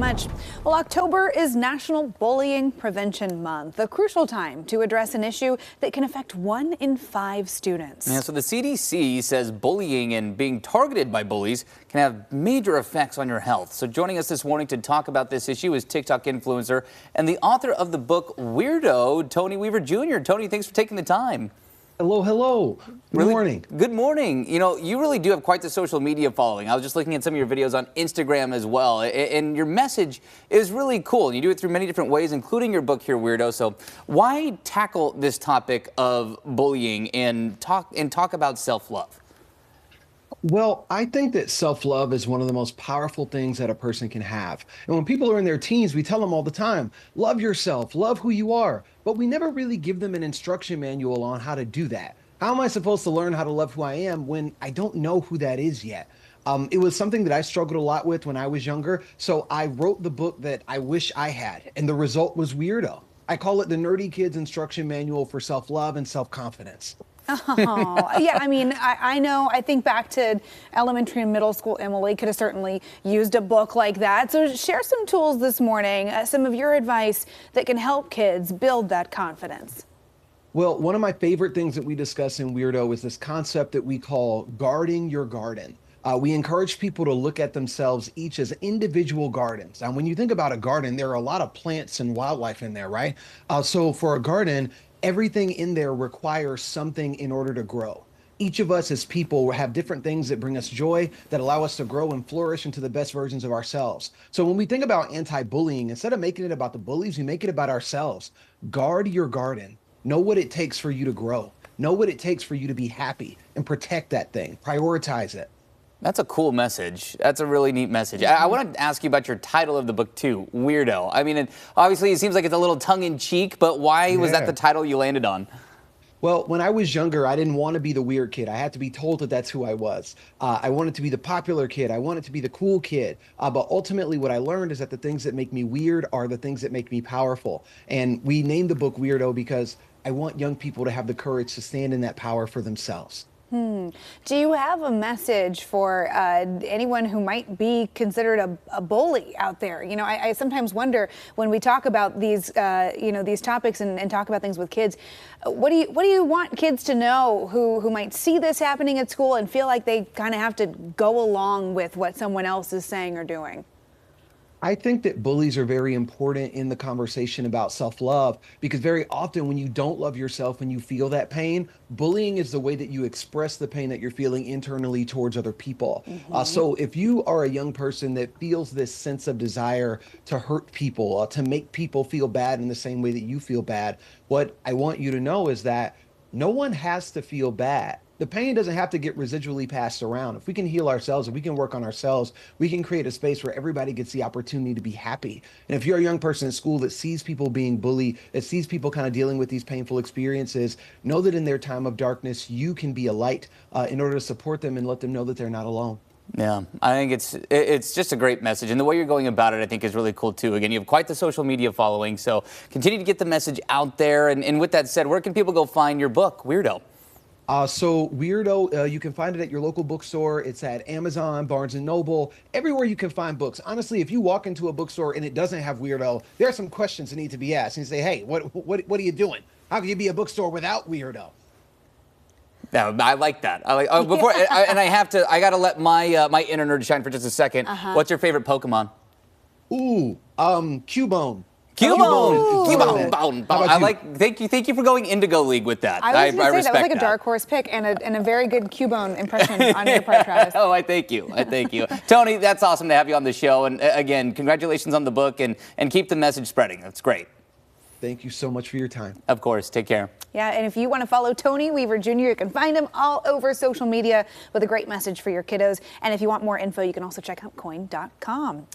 much. Well, October is National Bullying Prevention Month, a crucial time to address an issue that can affect 1 in 5 students. Yeah, so the CDC says bullying and being targeted by bullies can have major effects on your health. So joining us this morning to talk about this issue is TikTok influencer and the author of the book Weirdo, Tony Weaver Jr. Tony, thanks for taking the time. Hello, hello. Good morning. Good morning. You know, you really do have quite the social media following. I was just looking at some of your videos on Instagram as well, and your message is really cool. You do it through many different ways, including your book here, Weirdo. So why tackle this topic of bullying and talk about self-love? Well, I think that self-love is one of the most powerful things that a person can have. And when people are in their teens, we tell them all the time, love yourself, love who you are. But we never really give them an instruction manual on how to do that. How am I supposed to learn how to love who I am when I don't know who that is yet? It was something that I struggled a lot with when I was younger. So I wrote the book that I wish I had, and the result was Weirdo. I call it the Nerdy Kid's Instruction Manual for Self-Love and Self-Confidence. Oh, yeah, I mean, I know, I think back to elementary and middle school, Emily could have certainly used a book like that. So share some tools this morning, some of your advice that can help kids build that confidence. Well, one of my favorite things that we discuss in Weirdo is this concept that we call guarding your garden. We encourage people to look at themselves each as individual gardens. Now, when you think about a garden, there are a lot of plants and wildlife in there, right? So for a garden, everything in there requires something in order to grow. Each of us as people have different things that bring us joy, that allow us to grow and flourish into the best versions of ourselves. So when we think about anti-bullying, instead of making it about the bullies, we make it about ourselves. Guard your garden. Know what it takes for you to grow. Know what it takes for you to be happy, and protect that thing. Prioritize it. That's a cool message. That's a really neat message. I want to ask you about your title of the book, too, Weirdo. I mean, obviously, it seems like it's a little tongue-in-cheek, but why was that the title you landed on? Well, when I was younger, I didn't want to be the weird kid. I had to be told that that's who I was. I wanted to be the popular kid. I wanted to be the cool kid. But ultimately, what I learned is that the things that make me weird are the things that make me powerful. And we named the book Weirdo because I want young people to have the courage to stand in that power for themselves. Do you have a message for anyone who might be considered a bully out there? You know, I sometimes wonder when we talk about these, these topics and talk about things with kids, what do you want kids to know who might see this happening at school and feel like they kind of have to go along with what someone else is saying or doing? I think that bullies are very important in the conversation about self-love because very often when you don't love yourself and you feel that pain, bullying is the way that you express the pain that you're feeling internally towards other people. So if you are a young person that feels this sense of desire to hurt people, to make people feel bad in the same way that you feel bad, what I want you to know is that no one has to feel bad. The pain doesn't have to get residually passed around. If we can heal ourselves, if we can work on ourselves, we can create a space where everybody gets the opportunity to be happy. And if you're a young person in school that sees people being bullied, that sees people kind of dealing with these painful experiences, know that in their time of darkness, you can be a light in order to support them and let them know that they're not alone. Yeah, I think it's just a great message. And the way you're going about it, I think, is really cool, too. Again, you have quite the social media following, so continue to get the message out there. And with that said, where can people go find your book, Weirdo? So Weirdo, you can find it at your local bookstore. It's at Amazon, Barnes & Noble, everywhere you can find books. Honestly, if you walk into a bookstore and it doesn't have Weirdo, there are some questions that need to be asked. And you say, hey, what are you doing? How can you be a bookstore without Weirdo? Yeah, I like that. I like before, and I got to let my inner nerd shine for just a second. What's your favorite Pokemon? Ooh, Cubone. Cubone. I like. Thank you for going Indigo League with that. I was going to say that was like a dark horse pick and a very good Cubone impression on your part, Travis. Oh, I thank you. Tony, that's awesome to have you on the show. And again, congratulations on the book and keep the message spreading. That's great. Thank you so much for your time. Of course. Take care. Yeah, and if you want to follow Tony Weaver Jr., you can find him all over social media with a great message for your kiddos. And if you want more info, you can also check out coin.com.